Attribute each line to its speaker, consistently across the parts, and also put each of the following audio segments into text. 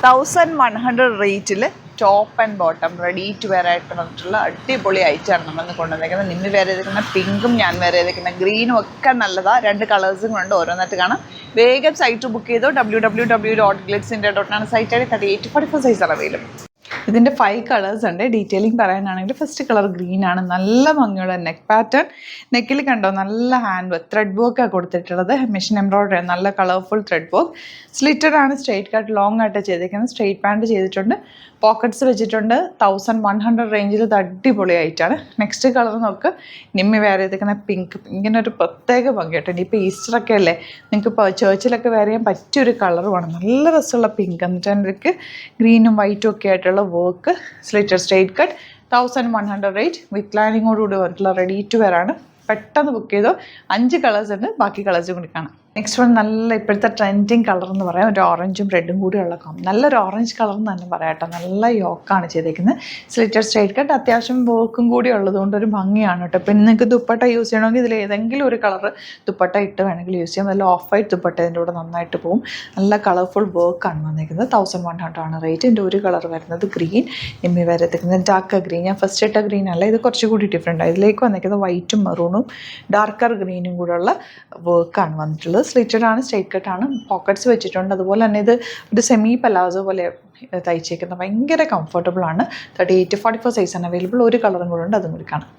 Speaker 1: 1100 റേറ്റിൽ top and bottom ready to wear ആയിട്ട് വന്നിട്ടുള്ള അടിപൊളി ഐറ്റമാണ് നമ്മളിന്ന് കൊണ്ടുവന്നിരിക്കുന്നത്. നിമ്മി വേറെ ചെയ്തിരിക്കുന്ന പിങ്കും ഞാൻ വേറെ ചെയ്തിരിക്കുന്ന ഗ്രീനും ഒക്കെ നല്ലതാണ്. രണ്ട് കളേഴ്സും കൊണ്ട് ഓരോന്നായിട്ട് കാണാം. വേഗം സൈറ്റ് ബുക്ക് ചെയ്തോ. www.glitzindia.com സൈറ്റ് ആയി 38-44 സൈസ് അവൈലബിൾ. ഇതിൻ്റെ 5 കളേഴ്സ് ഉണ്ട്. ഡീറ്റെയിലിംഗ് പറയാനാണെങ്കിൽ ഫസ്റ്റ് കളർ ഗ്രീൻ ആണ്. നല്ല ഭംഗിയുള്ള നെക്ക് പാറ്റേൺ. നെക്കിൽ കണ്ടോ നല്ല ഹാൻഡ് വർക്ക് ത്രെഡ് വർക്കാണ് കൊടുത്തിട്ടുള്ളത്. മെഷീൻ എംബ്രോയിഡറി നല്ല കളർഫുൾ ത്രെഡ് വർക്ക്. സ്ലിറ്റഡ് ആണ്. സ്ട്രെയിറ്റ് കട്ട് ലോങ് ആയിട്ട് ചെയ്തിരിക്കുന്നത്. സ്ട്രെയിറ്റ് പാൻറ്റ് ചെയ്തിട്ടുണ്ട്. പോക്കറ്റ്സ് വെച്ചിട്ടുണ്ട്. 1100 റേഞ്ചിൽ ഇത് അടിപൊളിയായിട്ടാണ്. നെക്സ്റ്റ് കളർ നോക്ക്. നിമ്മി വേറെ ചെയ്തിരിക്കുന്ന പിങ്ക്. പിങ്കിനൊരു പ്രത്യേക ഭംഗിയായിട്ട്. ഇനിയിപ്പോൾ ഈസ്റ്ററൊക്കെ അല്ലേ, നിങ്ങൾക്ക് ഇപ്പോൾ ചേർച്ചിലൊക്കെ വേറെ ചെയ്യാൻ പറ്റിയൊരു കളറുമാണ്. നല്ല രസമുള്ള പിങ്ക്. എന്നിട്ട് എനിക്ക് ഗ്രീനും വൈറ്റും ഒക്കെ ആയിട്ടുള്ള work. Slitted straight cut 1100 rate with ലൈനിങ്ങോടുകൂടി വന്നിട്ടുള്ള റെഡി ടു വെയർ ആണ്. പെട്ടെന്ന് ബുക്ക് ചെയ്തോ. 5 കളേഴ്സ് ഉണ്ട്. ബാക്കി കളേഴ്സും കൂടി കാണാം. നെക്സ്റ്റ് വൺ നല്ല ഇപ്പോഴത്തെ ട്രെൻഡിങ് കളർ എന്ന് പറയാം. ഒരു ഓറഞ്ചും റെഡും കൂടിയുള്ള നല്ലൊരു ഓറഞ്ച് കളർ എന്ന് തന്നെ പറയാം കേട്ടോ. നല്ല യോക്കാണ് ചെയ്തേക്കുന്നത്. സ്ലിറ്റഡ് സ്ട്രെയിറ്റ് കട്ട് അത്യാവശ്യം വർക്കും കൂടി ഉള്ളതുകൊണ്ട് ഒരു ഭംഗിയാണ് കേട്ടോ. പിന്നെ നിങ്ങൾക്ക് ദുപ്പട്ട യൂസ് ചെയ്യണമെങ്കിൽ ഇതിൽ ഏതെങ്കിലും ഒരു കളർ ദുപ്പട്ട ഇട്ട് വേണമെങ്കിൽ യൂസ് ചെയ്യാം. നല്ല ഓഫ് വൈറ്റ് ദുപ്പട്ട ഇതിൻ്റെ കൂടെ നന്നായിട്ട് പോകും. നല്ല കളർഫുൾ വർക്കാണ് വന്നിരിക്കുന്നത്. 1100 ആണ് റേറ്റ്. എൻ്റെ ഒരു കളർ വരുന്നത് ഗ്രീൻ. നിമ്മി വരത്തിക്കുന്നത് ഡാർക്ക് ഗ്രീൻ. ഞാൻ ഫസ്റ്റ് ഇട്ട ഗ്രീൻ അല്ല, ഇത് കുറച്ചുകൂടി ഡിഫറെൻ്റ് ആണ്. ഇതിലേക്ക് വന്നിരിക്കുന്നത് വൈറ്റും മെറൂണും ഡാർക്കർ ഗ്രീനും കൂടെ ഉള്ള വർക്കാണ് വന്നിട്ടുള്ളത്. സ്ലിറ്റഡ് ആണ്. സ്ട്രെയിറ്റ് കട്ടാണ്. പോക്കറ്റ്സ് വെച്ചിട്ടുണ്ട്. അതുപോലെ തന്നെ ഇത് ഒരു സെമി പലാസോ പോലെ തയ്ച്ചേക്കുന്നത്. ഭയങ്കര കംഫർട്ടബിൾ ആണ്. 38-44 സൈസാണ് അവൈലബിൾ. ഒരു കളറും കൂടെ ഉണ്ട്. അതും കൂടി കാണാം.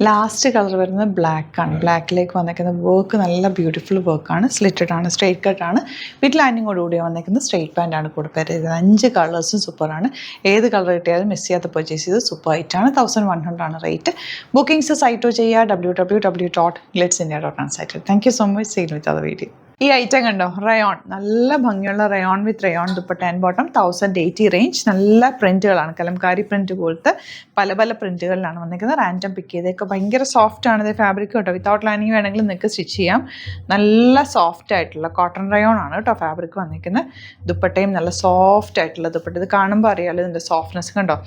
Speaker 1: ലാസ്റ്റ് കളർ വരുന്നത് ബ്ലാക്ക് ആണ്. ബ്ലാക്കിലേക്ക് വന്നിരിക്കുന്ന വർക്ക് നല്ല ബ്യൂട്ടിഫുൾ വർക്കാണ്. സ്ലിറ്റഡ് ആണ്. സ്ട്രെയിറ്റ് കട്ടാണ്. വിത്ത് ലൈനിങ്ങോടുകൂടി വന്നിരിക്കുന്നത്. സ്ട്രെയിറ്റ് പാൻ്റ് ആണ് കൊടുക്കുക. 5 കളേഴ്സും സൂപ്പറാണ്. ഏത് കളർ കിട്ടിയാലും മിസ് ചെയ്യാതെ പർച്ചേസ് ചെയ്ത് സൂപ്പർ ആയിട്ടാണ്. 1100 ആണ് റേറ്റ്. ബുക്കിംഗ്സ് സൈറ്റോ ചെയ്യുക. www.glitzindia.com site. Thank you so much. Seen with other video. ഈ ഐറ്റം കണ്ടോ, റയോൺ. നല്ല ഭംഗിയുള്ള rayon with rayon dupatta and bottom. 1080 range. നല്ല പ്രിൻറ്റുകളാണ്. കലംകാരി പ്രിൻറ്റ് പോലത്തെ പല പല പ്രിൻറ്റുകളിലാണ് വന്നിരിക്കുന്നത്. റാൻഡം പിക്ക് ചെയ്തേക്കെ. ഭയങ്കര സോഫ്റ്റ് ആണ് ഇത് ഫാബ്രിക് കേട്ടോ. വിത്തൗട്ട് ലൈനിങ് വേണമെങ്കിൽ നിങ്ങൾക്ക് സ്റ്റിച്ച് ചെയ്യാം. നല്ല സോഫ്റ്റ് ആയിട്ടുള്ള കോട്ടൺ റയോൺ ആണ് കേട്ടോ ഫാബ്രിക് വന്നിരിക്കുന്നത്. ദുപ്പട്ടയും നല്ല സോഫ്റ്റ് ആയിട്ടുള്ള ദുപ്പട്ട. ഇത് കാണുമ്പോൾ അറിയാമല്ലോ ഇതിൻ്റെ സോഫ്റ്റ്നെസ് കണ്ടോ.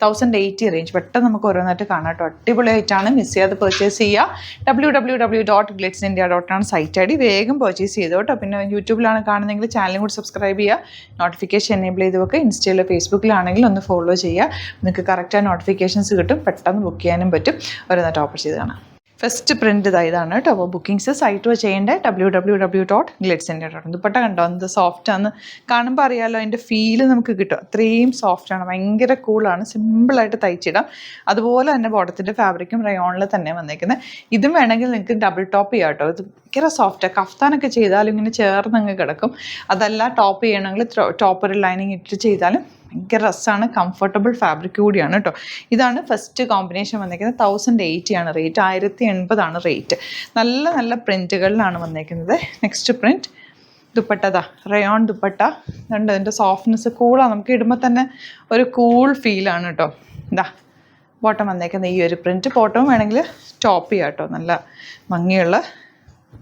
Speaker 1: 1080 റേഞ്ച്. പെട്ടെന്ന് നമുക്ക് ഓരോന്നായിട്ട് കാണാം കേട്ടോ. അടിപൊളിയായിട്ടാണ്. മിസ് ചെയ്യാതെ പർച്ചേസ് ചെയ്യുക. www.glitzindia.com site I D. വേഗം പർച്ചേസ് ചെയ്തു കേട്ടോ. പിന്നെ യൂട്യൂബിലാണ് കാണുന്നതെങ്കിൽ ചാനലും കൂടി സബ്സ്ക്രൈബ് ചെയ്യുക. നോട്ടിഫിക്കേഷൻ എനേബിൾ ചെയ്ത് വെക്കുക. ഇൻസ്റ്റയിലോ ഫേസ്ബുക്കിലാണെങ്കിൽ ഒന്ന് ഫോളോ ചെയ്യുക. നിങ്ങൾക്ക് കറക്റ്റായ നോട്ടിഫിക്കേഷൻസ് കിട്ടും. പെട്ടെന്ന് ബുക്ക് ചെയ്യാനും പറ്റും. ഓരോന്നായിട്ട് ഓപ്പൺ ചെയ്ത് കാണാം. ഫസ്റ്റ് പ്രിൻറ്റ് ഇതാണ് കേട്ടോ. അപ്പോൾ ബുക്കിംഗ്സ് സൈറ്റ് ചെയ്യേണ്ടത് www.glitzindia.com. ദുപ്പട്ട കണ്ടോ എന്ത് സോഫ്റ്റ് ആണ്. കാണുമ്പോൾ അറിയാമല്ലോ അതിൻ്റെ ഫീല് നമുക്ക് കിട്ടും. അത്രയും സോഫ്റ്റാണ്. ഭയങ്കര കൂളാണ്. സിമ്പിളായിട്ട് തയ്ച്ചിടാം. അതുപോലെ തന്നെ ബോട്ടത്തിൻ്റെ ഫാബ്രിക്കും റയോണിൽ തന്നെ വന്നേക്കുന്നത്. ഇതും വേണമെങ്കിൽ നിങ്ങൾക്ക് ഡബിൾ ടോപ്പ് ചെയ്യാം കേട്ടോ. ഇത് ഭയങ്കര സോഫ്റ്റാണ്. കഫ്താനൊക്കെ ചെയ്താലും ഇങ്ങനെ ചേർന്നങ്ങ് കിടക്കും. അതല്ല ടോപ്പ് ചെയ്യണമെങ്കിൽ ടോപ്പ് ഒരു ലൈനിങ് ഇട്ട് ചെയ്താലും ഭയങ്കര രസമാണ്. കംഫർട്ടബിൾ ഫാബ്രിക് കൂടിയാണ് കേട്ടോ. ഇതാണ് ഫസ്റ്റ് കോമ്പിനേഷൻ വന്നിരിക്കുന്നത്. 1080 ആണ് റേറ്റ്. 1080 ആണ് റേറ്റ്. നല്ല നല്ല പ്രിൻറ്റുകളിലാണ് വന്നിരിക്കുന്നത്. നെക്സ്റ്റ് പ്രിൻറ്റ് ദുപ്പട്ടതാ റയോൺ ദുപ്പട്ട. ഉണ്ട് ഇതിൻ്റെ സോഫ്റ്റ്നെസ് കൂളാണ്. നമുക്ക് ഇടുമ്പോൾ തന്നെ ഒരു കൂൾ ഫീലാണ് കേട്ടോ. ഇതാ ബോട്ടം വന്നേക്കുന്നത് ഈ ഒരു പ്രിൻറ്റ്. ബോട്ടം വേണമെങ്കിൽ ടോപ്പ് ചെയ്യാം കേട്ടോ. നല്ല ഭംഗിയുള്ള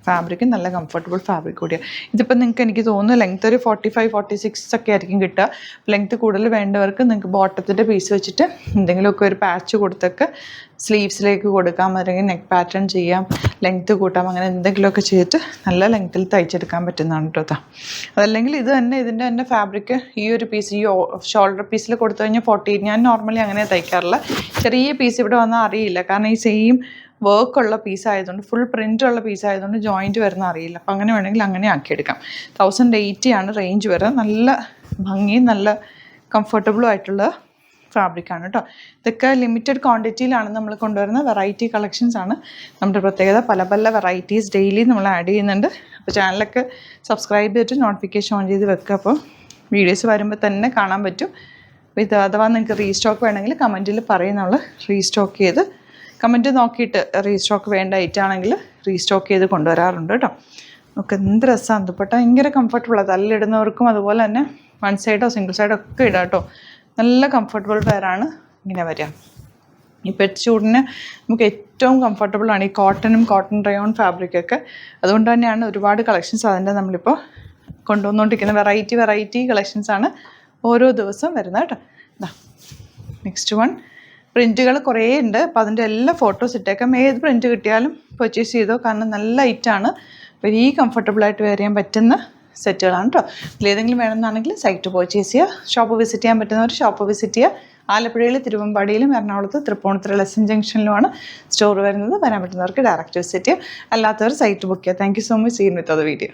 Speaker 1: ഫാബ്രിക്കും നല്ല കംഫർട്ടബിൾ ഫാബ്രിക് കൂടിയാണ്. ഇതിപ്പോൾ നിങ്ങൾക്ക് എനിക്ക് തോന്നുന്നു ലെങ്ത്ത് ഒരു 45-46 ഒക്കെ ആയിരിക്കും കിട്ടുക. ലെങ്ത്ത് കൂടുതൽ വേണ്ടവർക്ക് നിങ്ങൾക്ക് ബോട്ടത്തിൻ്റെ പീസ് വെച്ചിട്ട് എന്തെങ്കിലുമൊക്കെ ഒരു പാച്ച് കൊടുത്തൊക്കെ സ്ലീവ്സിലേക്ക് കൊടുക്കാം. അല്ലെങ്കിൽ നെക്ക് പാറ്റേൺ ചെയ്യാം. ലെങ്ത്ത് കൂട്ടാം. അങ്ങനെ എന്തെങ്കിലുമൊക്കെ ചെയ്തിട്ട് നല്ല ലെങ്ത്തിൽ തയ്ച്ചെടുക്കാൻ പറ്റുന്നതാണ് കേട്ടോ. അതല്ലെങ്കിൽ ഇത് തന്നെ ഇതിൻ്റെ തന്നെ ഫാബ്രിക് ഈ ഒരു പീസ് ഈ ഷോൾഡർ പീസിൽ കൊടുത്തു കഴിഞ്ഞാൽ 40. ഞാൻ നോർമലി അങ്ങനെ തയ്ക്കാറില്ല. ചെറിയ പീസ് ഇവിടെ വന്നാൽ അറിയില്ല. കാരണം ഈ സെയിം വർക്കുള്ള പീസ് ആയതുകൊണ്ട് ഫുൾ പ്രിൻ്റുള്ള പീസ് ആയതുകൊണ്ട് ജോയിൻറ്റ് വരുന്ന അറിയില്ല. അപ്പോൾ അങ്ങനെ വേണമെങ്കിൽ അങ്ങനെ ആക്കിയെടുക്കാം. 1080 ആണ് റേഞ്ച് വരുന്നത്. നല്ല ഭംഗിയും നല്ല കംഫർട്ടബിളും ആയിട്ടുള്ള ഫാബ്രിക്കാണ് കേട്ടോ. ഇതൊക്കെ ലിമിറ്റഡ് ക്വാണ്ടിറ്റിയിലാണ് നമ്മൾ കൊണ്ടുവരുന്ന വെറൈറ്റി കളക്ഷൻസ് ആണ്. നമ്മുടെ പ്രത്യേകത പല പല വെറൈറ്റീസ് ഡെയിലി നമ്മൾ ആഡ് ചെയ്യുന്നുണ്ട്. അപ്പോൾ ചാനലൊക്കെ സബ്സ്ക്രൈബ് ചെയ്തിട്ട് നോട്ടിഫിക്കേഷൻ ഓൺ ചെയ്ത് വെക്കുക. അപ്പോൾ വീഡിയോസ് വരുമ്പോൾ തന്നെ കാണാൻ പറ്റും. അഥവാ നിങ്ങൾക്ക് റീസ്റ്റോക്ക് വേണമെങ്കിൽ കമൻറ്റിൽ പറയും. നമ്മൾ റീസ്റ്റോക്ക് ചെയ്ത് കമൻറ്റ് നോക്കിയിട്ട് റീസ്റ്റോക്ക് വേണ്ട ഐറ്റാണെങ്കിൽ റീസ്റ്റോക്ക് ചെയ്ത് കൊണ്ടുവരാറുണ്ട് കേട്ടോ. നമുക്ക് എന്ത് രസമാണ് ദുപ്പട്ട. ഭയങ്കര കംഫർട്ടബിളാണ്. തല്ലിടുന്നവർക്കും അതുപോലെ തന്നെ വൺ സൈഡോ സിംഗിൾ സൈഡോ ഒക്കെ ഇടാം കേട്ടോ. നല്ല കംഫർട്ടബിൾ വെയറാണ് ഇങ്ങനെ വരിക. ഈ പെറ്റ് ചൂടിന് നമുക്ക് ഏറ്റവും കംഫർട്ടബിളാണ് ഈ കോട്ടൺ റയോൺ ഫാബ്രിക്കൊക്കെ. അതുകൊണ്ട് തന്നെയാണ് ഒരുപാട് കളക്ഷൻസ് അതിൻ്റെ നമ്മളിപ്പോൾ കൊണ്ടുവന്നുകൊണ്ടിരിക്കുന്ന വെറൈറ്റി കളക്ഷൻസാണ് ഓരോ ദിവസവും വരുന്നത് കേട്ടോ. നെക്സ്റ്റ് വൺ പ്രിൻറ്റുകൾ കുറേ ഉണ്ട്. അപ്പോൾ അതിൻ്റെ എല്ലാ ഫോട്ടോസ് ഇട്ടേക്കാം. ഏത് പ്രിൻറ്റ് കിട്ടിയാലും പർച്ചേസ് ചെയ്തോ. കാരണം നല്ല ഐറ്റാണ്. വെരി കംഫർട്ടബിളായിട്ട് വെയർ ചെയ്യാൻ പറ്റുന്ന സെറ്റുകളാണ് കേട്ടോ. ഇതിലേതെങ്കിലും വേണമെന്നാണെങ്കിൽ സൈറ്റ് പർച്ചേസ് ചെയ്യുക. ഷോപ്പ് വിസിറ്റ് ചെയ്യാൻ പറ്റുന്നവർ ഷോപ്പ് വിസിറ്റ് ചെയ്യുക. ആലപ്പുഴയിൽ, തിരുവമ്പാടിയിലും, എറണാകുളത്ത്, തൃപ്പൂണിത്തുറ ലെസൺ ജംഗ്ഷനിലുമാണ് സ്റ്റോർ വരുന്നത്. വരാൻ പറ്റുന്നവർക്ക് ഡയറക്റ്റ് വിസിറ്റ് ചെയ്യുക. അല്ലാത്തവർ സൈറ്റ് ബുക്ക് ചെയ്യുക. Thank you so much. Seen with other video.